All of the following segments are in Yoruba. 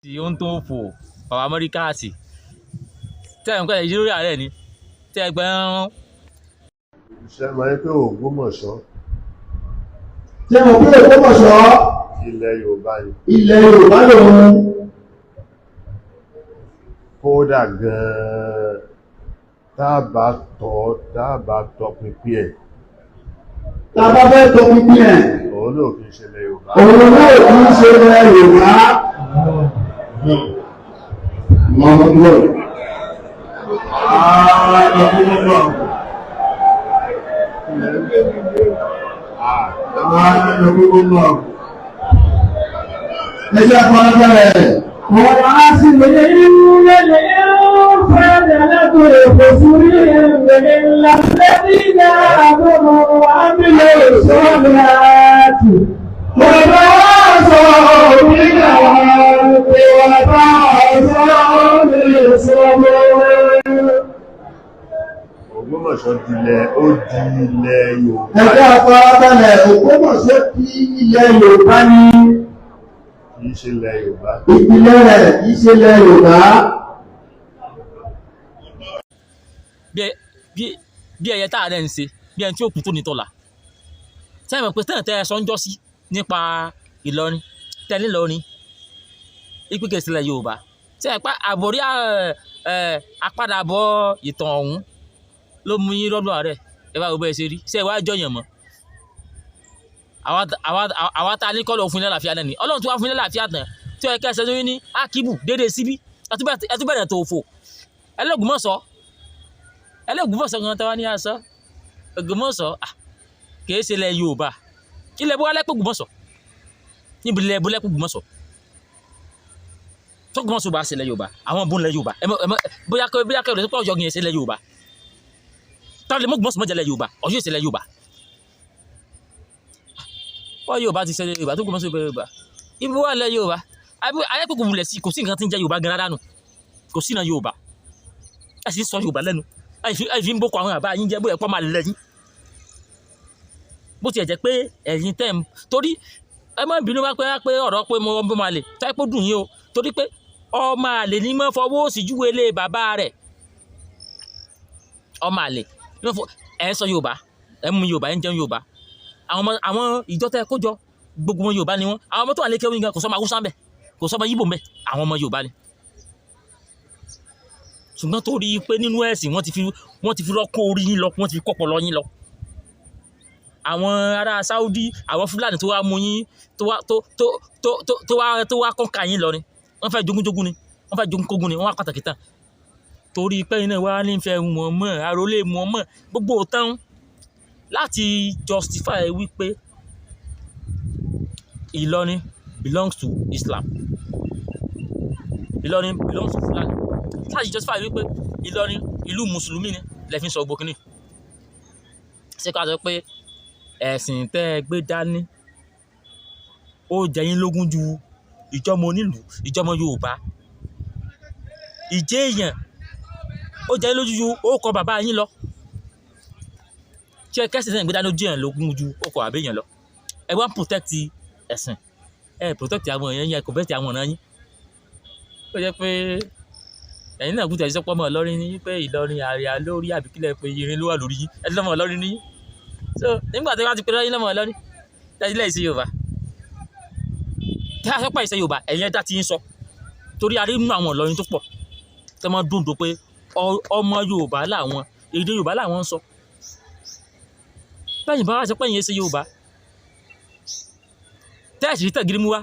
tí ó ń tó fò bàbá Amẹ́ríkàsì tẹ́ ẹ̀ ń pẹ́ Nàìjíríà rẹ̀ ni tẹ́ ẹ gbẹ́ ń. Ṣé máa ń pé Ògbómọ̀ṣọ́ Ṣé mo pé Ògbómọ̀ṣọ́ ilẹ̀ Yorùbá ni? ilẹ̀ Yorùbá lòun. Kódà gan-an tábà tọpinpin ẹ̀. Tá a bá fẹ́ tọpinpin ẹ̀. Òun náà kì í ṣe ilẹ̀ Yorùbá. Òun náà kì í ṣe ilẹ̀ Yorùbá. Mọ̀mọ́dúró. Ẹjẹ́ àpọ̀lọpọ̀lẹ̀. Wọ́n á sì lè lè fẹ́ẹ̀dẹ̀ lẹ́kùnrin kò fúrí ẹ̀rẹ̀ ńlá lẹ́dínà àbúrò wà nílé ìṣọ́lẹ̀ àti. Wọ́n bá sọ òmìnira pé wọ́n bá sọ òmìnira ìṣọ́lẹ̀. Ògbómọ̀ṣọ́ dilẹ̀ ó di ilẹ̀ Yorùbá. Ẹjẹ́ àpọ̀lọpọ̀lẹ̀ Ògbómọ̀ṣọ́ ti ilẹ̀ Yorùbá ni. Kì í ṣe ilẹ̀ Yorùbá. Ìpìlẹ̀ rẹ̀ kì í ṣe ilẹ̀ Yorùbá. bí ẹyẹ tá a rẹ̀ ń ṣe bí ẹni tí ó kú tó ní tọ́la tẹ́ ẹ̀ pé tẹ́ ẹ sọ ń jọ́ sí nípa Ìlọrin tẹ́lẹ̀ Ìlọrin ìpínlẹ̀ sílẹ̀ Yorùbá tẹ́ ẹ pa àbórí àpadàbọ̀ ìtàn ọ̀hún ló mú yín lọ́dún ààrẹ ẹ bá gbogbo ẹ ṣe rí ṣé ẹ wá jọyàn mọ́ àwa tá a ní kọ́lọ̀ fún ilé àlàáfíà náà ni Ọlọ́run tó wá fún ilé àlàáfíà tán tí ó yẹ kẹ́ ẹ ṣe tó yín ní akíbù déédéé síbí ẹ tún bẹ̀rẹ̀ tó fò ẹlẹ́gùnmọ̀sọ gan tẹ́wá ní àṣọ Ògbómọ̀ṣọ́ kìí ṣe ilẹ̀ Yorùbá ilẹ̀ bó wálẹ́ pé Ògbómọ̀ṣọ́ níbi ilẹ̀ bó lẹ́pẹ́ Ògbómọ̀ṣọ́ tó Ògbómọ̀ṣọ́ bá ṣe ilẹ̀ Yorùbá àwọn bó ń lẹ̀ Yorùbá bóyá kẹ́rẹ́ tó pọ̀ ọ̀yọ́ yẹn ṣe ilẹ̀ Yorùbá táwọn lè mú Ògbómọ̀ṣọ́ mọ́jà ilẹ̀ Yorùbá Ọ̀yọ́ ṣe ilẹ̀ Yorùbá wọ́n Yorùbá ti ṣe ilẹ̀ Yorùbá tó Ògbómọ̀ṣọ́ ilẹ̀ Yorùbá ibi wà ilẹ̀ Yorùbá ayẹ́pẹ̀kọ̀ wulẹ̀ sí kò sí nǹkan tí ń jẹ́ Yorùbá gan rárá nù kò sí iná Yorùbá ẹ̀ sì ń sọ Yorùbá lẹ́nu àìfi ń boko àwọn àbá yín jẹ́ bóyá pọ́ máa lẹ́yìn bó tiẹ̀ jẹ́ pé ẹ̀yin tẹ́ ń torí ẹ má bínú wá pé ọ̀rọ̀ pé mo máa lè táyé pé dùn yín o torí pé ọmọ àlè ní mọ́ fọwọ́ òsì júwe lé bàbá rẹ̀ ọmọ àlè ẹ̀ ń sọ Yorùbá ẹ̀ ń mu Yorùbá ẹ̀ ń jẹun Yorùbá àwọn ìjọ tẹ́ kó jọ gbogbo wọn Yorùbá ni wọn àwọn ọmọ tó wà lé kéwìn gan kò sọ́mọ Haúsá ń bẹ kò sọ́mọ Yíbò ń bẹ àwọn ọmọ Yorùbá ni ṣùgbọ́n torí pé nínú ẹ̀sìn wọ́n ti fi rọ́kọ́ orí yín lọ wọ́n ti fi kọ́pọ̀ lọ yín lọ àwọn ará Saudi àwọn Fúlàní tó wá mú yín tó wá kọ́ka yín lọ ni wọ́n fẹ́ jogúnjogún ni wọ́n fẹ́ jogúnkógún ni wọ́n wá pàtàkì tán torí pé iná wa nífẹ̀ẹ́ wọn mọ́ àròlé wọn mọ́ gbogbo òtán láti justify wípé Ìlọrin belongs to Islam Ìlọrin belongs to Fúlàní láti justify wípé Ìlọrin ìlú mùsùlùmí ni lẹ́fín sọ gbókínì ṣé ká sọ pé ẹ̀sìn tẹ́ ẹ gbé dání ó jẹ yín lógún ju ìjọmọ onílùú ìjọmọ Yorùbá ìjẹ́ èèyàn ó jẹ yín lójú ju ó kọ bàbá yín lọ ṣé kẹ́sìn tẹ́ ẹ gbé dání ó jẹ́ yín lógún ju ó kọ bàbá yín lọ ẹ wá ń protect ẹ̀sìn ẹ protect àwọn èèyàn yín ẹ kò bẹ́ẹ̀ ti àwọn ọ̀nà yín ó jẹ́ pé ẹ̀yin náà gúnjẹ ìṣọpọ̀ ọmọ Ìlọrin ní pé Ìlọrin àríyá lórí àbíkílẹ̀ pé irin ló wà lórí yín ẹ ti lọ́mọ Ìlọrin ní so nígbà tí wọ́n ti pe lọ́yìn lọ́mọ Ìlọrin tẹ́sílẹ̀ ìṣe Yorùbá tí a sọ pé ìṣe Yorùbá ẹ̀yin ẹ̀dá ti ń sọ torí a rí nínú àwọn Ìlọrin tó pọ̀ tẹ́ wọ́n dùndùn pé ọmọ Yorùbá làwọn èdè Yorùbá làwọn ń sọ bẹ́ẹ̀ bá wá sọ pé ìyẹn ṣe Yorùbá tẹ́ẹ̀sì rí tẹ̀gírí mú wá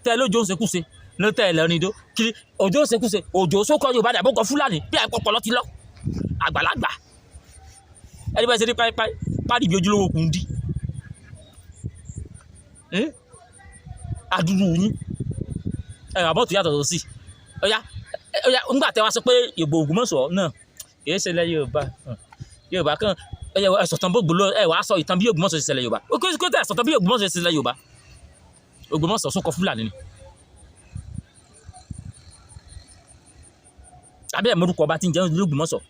tẹ́ lójó ń ṣekúṣe ló tẹ́ ẹ̀ lẹ́rin idó kiri òjò ṣekúṣe òjò sókọ Yorùbá dàbó kọ Fúlàní bí àìpọ̀pọ̀ lọ ti lọ àgbàlagbà ẹni bá ṣe ní párí bí ojúlówó kùn dí àdúrú yín ẹ̀rọ àbọ̀tò yàtọ̀ tó sí ọ̀yá ńgbà tẹ́ wá sọ pé ìbò Ògbómọ̀ṣọ́ náà kìí ṣe ilẹ̀ Yorùbá kan ẹ̀sọ̀tàn bó gbòòlò ẹ̀ wàá sọ ìtàn bí Ògbómọ̀ṣọ́ ṣe ṣẹlẹ̀ Yorùbá ó kó tẹ̀ ẹ̀sọ̀tàn bí Ògbómọ̀ṣọ́ ṣe ṣẹlẹ̀ Yorùbá Ògbómọ̀ṣọ́ sókọ Fúlàní ni àbí ẹ̀mọ́rúkọ ọba tí ń jẹun ní Ògbómọ̀ṣọ́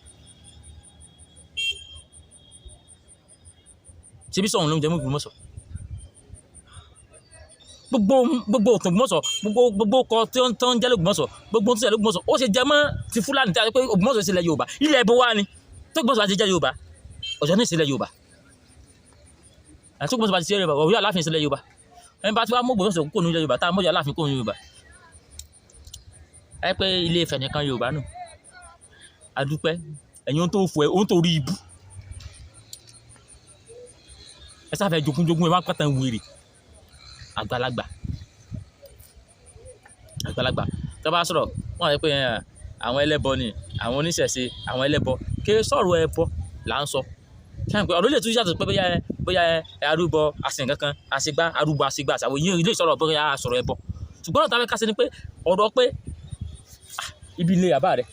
ṣebí sọ̀run ló ń jẹ mú Ògbómọ̀ṣọ́ gbogbo Ògbómọ̀ṣọ́ gbogbo kọ tí wọ́n ń jẹ́ l'Ògbómọ̀ṣọ́ gbogbo tó ṣe l'Ògbómọ̀ṣọ́ ó ṣe jẹ mọ́ ti Fúlàní tí a rí pé Ògbómọ̀ṣọ́ ìṣẹ̀lẹ̀ Yorùbá ilẹ̀ ibo wá ni tó Ògbómọ̀ṣọ́ bá ti jẹ́ Yorùbá Ọ̀yọ́ ní ìṣẹ̀lẹ̀ Yorùbá àti Ògbómọ̀ṣọ́ bá ti jẹ́ Yorùbá Ọ̀yọ́ Aláàfin ìṣẹ̀lẹ̀ Yorùbá ẹni bá ti wá mú Ògbómọ̀ṣọ́ kó nu Yorùbá tá a mọ́jọ́ Aláàfin kó nu Yorùbá ẹ pé Ilé Ifẹ̀ nìkan Yorùbá nù adúpẹ́ ẹ̀yin ohun tó fò ẹ́ ohun tó rí ibú ẹ sáfẹ́ jogunjogun ẹ má pàtàn wèrè àgbàlagbà tó bá sọ̀rọ̀ wọ́n á pé àwọn ẹlẹ́bọ ni àwọn oníṣẹ̀ṣe àwọn ẹlẹ́bọ kí sọ̀rọ̀ ẹbọ là ń sọ ọ̀rọ̀ ilé ìtúsí yàtọ̀ pé bóyá arúbọ àsìn kankan àṣegbá arúbọ àṣegbá àṣàwò yìí ilé ìsọ̀rọ̀ bóyá sọ̀rọ̀ ẹbọ ṣùgbọ́n ọ̀tá fẹ́ ká sí ni pé ọ̀rọ̀ pé ibi ilé àbá rẹ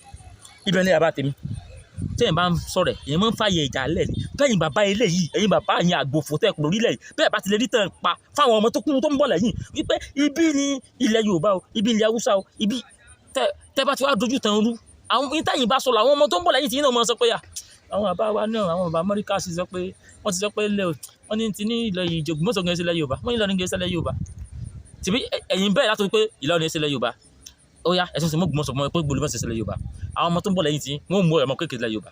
ibi ilé àbá tèmi tẹ́yìn bá ń sọ̀rọ̀ èyàn máa ń fàyè ìjà lẹ̀ ní bẹ́yìn bàbá ilé yìí ẹ̀yin bàbá yẹn àgbòfò tẹ́ ẹ̀kùn lórílẹ̀ yìí bẹ́ẹ̀ bá ti lè rí tàn pa fáwọn ọmọ tó kún tó ń bọ̀ lẹ́yìn wípé ibi ni ilẹ̀ Yorùbá o ibi ilẹ̀ Haúsá o ibi tẹ́ bá ti wá dojú tàn rú àwọn ìtẹ̀yìn bá sọ̀rọ̀ àwọn ọmọ tó ń bọ̀ lẹ́yìn tí yín náà máa sọ pé àwọn bàbá wa náà àwọn bàbá Amẹ́ríkà sì sọ pé wọ́n ti sọ pé wọ́n ní ti ní ilẹ̀ Ògbómọ̀ṣọ́ gan ìṣẹ̀lẹ̀ Yorùbá wọ́n ní Ìlọrin gan ìṣẹ̀lẹ̀ Yorùbá tìbí ẹ̀yin bẹ́ẹ̀ látọ̀ pé Ìlọrin ìṣẹ̀lẹ̀ Yorùbá ó yá ẹ̀sùn sí mọ́ Ògbómọ̀ṣọ́ mọ́ pé gbólómọ̀ṣọ́ ìṣẹ̀lẹ̀ Yorùbá àwọn ọmọ tó ń bọ̀ lẹ́yìn tí wọ́n mú ẹ̀mọ́ kékeré ìṣẹ̀lẹ̀ Yorùbá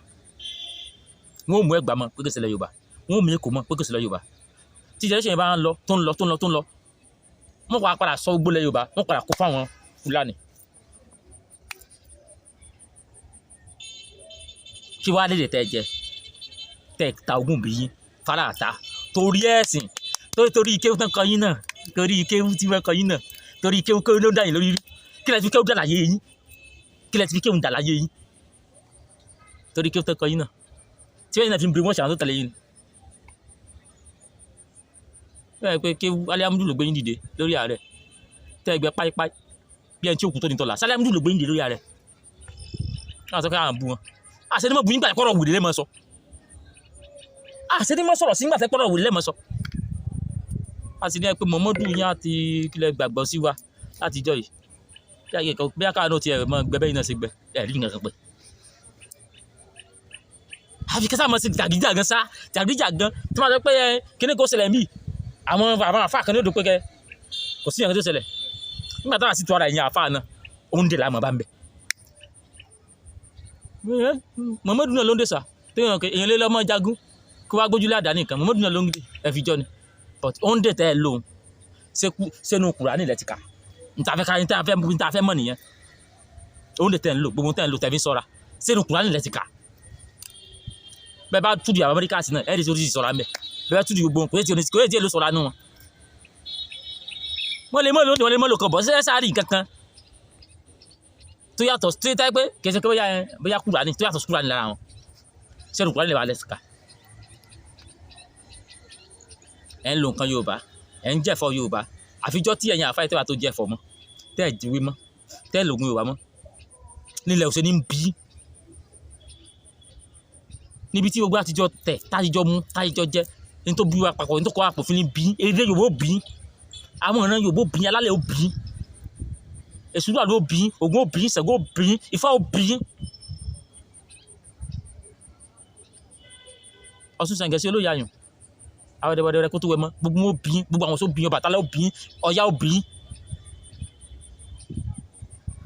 wọ́n mú Ẹ̀gbá mọ́ pé kò ṣẹlẹ̀ Yorùbá wọ́n mú Èkó mọ́ pé kò ṣẹlẹ̀ Yorùbá tí ìjẹ́sẹ̀ bá ń lọ tó ń lọ wọ́n wá padà sọ gbólẹ̀ Yorùbá wọ́n padà kó fáwọn Fúlàní kí wàá lè tẹ́ jẹ tẹ́ ta ogún bí yín faraata torí ẹ̀sìn torí ikéwù tán kọ yín náà torí ikéwù tí wọ́n kọ yín náà torí ikéwù ló dá yín lórí rí kí lẹ ti fi kéwù dà láyé yín kí lẹ ti fi kéwù dà láyé yín torí ikéwù tán kọ yín náà tí wọ́n yìí náà fi ń bèrè wọ́n ṣàwọn tó tẹ̀lé yín bẹ́ẹ̀ pé kéwù aliamudu ló gbé yín dìde lórí ààrẹ tẹ́ ẹgbẹ́ páípáí bí ẹni tí òkú tó ní tọ́lá saliamudu ló gbé yín dìde lórí ààrẹ káwọn sọ pé àwọn bu wọn àṣẹ ni mo bu yín gbà kọ́rọ̀ wùdí lẹ́mọ̀ sọ àṣẹ ni mo sọ̀rọ̀ sí gbà tẹ́ kọ́rọ̀ wùdí lẹ́mọ̀ sọ àṣẹ ni ẹ pé Muhammadu yín àti kílẹ̀ gbàgbọ́ sí wa látijọ́ yìí bí akáwọn náà ti ẹ̀ mọ gbẹbẹ́ yìí náà ṣe gbẹ ẹ̀ rí nǹkan pẹ́ àfi kẹsà mọ sí jàgídíjàgan sá jàgídíjàgan tí wọ́n sọ pé kíní kò ṣẹlẹ̀ mí àwọn àfa kan ní odò pé kẹ kò sí nǹkan tó ṣẹlẹ̀ nígbà táwọn àti tó ara ẹ̀yìn àfa náà òun dè láàmú bá ń bẹ̀. Muhammadu náà ló ń dè sá téèyàn èèyàn lé lọ́mọ jagun kó wá gbójúlé àdá nìkan Muhammadu náà ló ń dè ẹ̀fíjọ́ ni but òun dè tẹ́ ẹ lóhun sẹ́nu Kùránì ilẹ̀ ti kà níta fẹ́ mọ̀ nìyẹn òun dè tẹ́ ẹ ń lò gbogbo tẹ́ ẹ ń lò tẹ́ fi ń sọ́ra sẹ́nu Kùránì ilẹ̀ ti kà bẹ́ẹ̀ bá túdì àwọn Amẹ́ríkà sí náà ẹ̀ẹ́dì tí ó ti sọ̀rọ̀ àmẹ́ bẹ́ẹ̀ bá túdì gbogbo kò yẹ tí èlò sọ̀rọ̀ àánú wọn. wọ́n lè mọ́ lónìí wọ́n lè mọ́ lò kàn bọ́ sẹ́sẹ́ sáárì kankan tó yàtọ̀ tó yẹ táyé pé kẹsẹ̀ pé bóyá Kùránì tó yàtọ̀ Kùránì lára wọn sẹ́nu Kùránì lè wà lẹ́sìkà. ẹ̀ ń lo nǹkan Yorùbá ẹ̀ ń jẹ́fọ́ Yorùbá àfijọ́ tí ẹ̀yin àfáà tẹ́wà tó jẹ́fọ́ mọ́ tẹ́ ẹ̀ jíwé mọ́ tẹ́ ẹ̀ lògùn Yorùbá mọ́ nílẹ̀ òṣèlú ń bí níbi tí gbogbo àtijọ́ tẹ̀ táyíjọ́ mú táyíjọ́ jẹ́ ní tó bí wa papọ̀ ní tó kọ́ àpò fún ní bí eré Yorùbá ó bí àwọn ọ̀ràn Yorùbá ó bí alálẹ̀ ó bí èsùdú àdó ó bí Ògún ó bí Ṣàngó ó bí Ifá ó bí Ọ̀ṣun Ṣàngẹ̀sí olóyè ayùn àwọn ẹ̀dẹ̀wẹ̀dẹ̀ kó tó wẹ̀ mọ́ gbogbo wọn ó bí gbogbo àwọn tó bí Ọbàtálá ó bí Ọya ó bí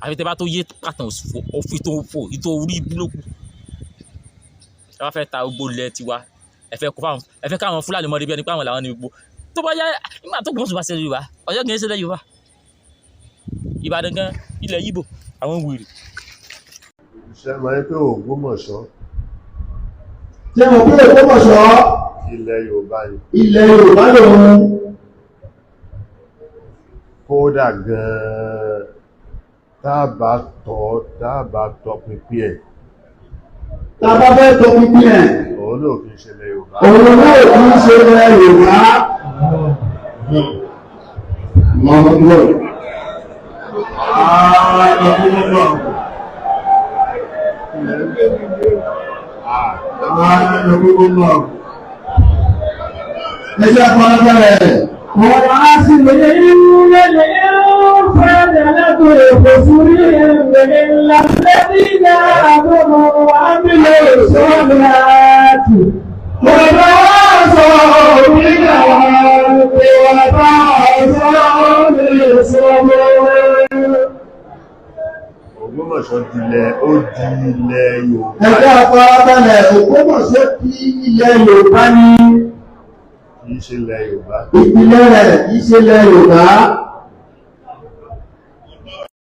àfi tẹ́ bá tó yé pàtàn òfin tó fò ìtò orí búlókù ẹ wá fẹ́ ta gbogbo ilẹ̀ tiwa ẹ fẹ́ káwọn Fúlàní mọ́ débi ẹni pé àwọn làwọn ní gbogbo tó bá yá nígbà tó gbọ́n sùn bá ṣẹlẹ̀ Yorùbá Ọ̀yọ́ kì í ṣẹlẹ̀ Yorùbá Ìbàdàn gan ilẹ̀ Yíbò àwọn wèrè. Ṣé máa ń pé Ògbómọ̀ṣọ́ Ṣé mo pé Ògbómọ̀ṣọ́ ilẹ̀ Yorùbá ni ilẹ̀ Yorùbá lòun kódà gan-an tábà tọpinpin ẹ̀ tá a bá fẹ́ tọ́ pínpín ẹ̀ òun náà kì í ṣẹlẹ̀ Yorùbá. òun náà kì í ṣe ilẹ̀ Yorùbá mọ̀mọ́dúnrún ẹjẹ́ àpọ̀lọpẹ̀rẹ̀ wọ́n á sì lè ilẹ̀ fẹ́lẹ̀ lẹ́gbẹ̀ẹ́ èkó súrí ìrìnlẹ̀ ńlá lẹ́bíjà àgbọ̀mọ̀ àmìlẹ̀ ìṣọ́láàtì wọ́n bá sọ òmìnira wọ́n bá sọ Ògbómọ̀ṣọ́ dilẹ̀ ó di ilẹ̀ Yorùbá. Ẹgbẹ́ afárábalẹ̀ Ògbómọ̀ṣọ́ di ilẹ̀ Yorùbá ní. Kì í ṣe ilẹ̀ Yorùbá. Ìpìlẹ̀ rẹ̀ kì í ṣe ilẹ̀ Yorùbá.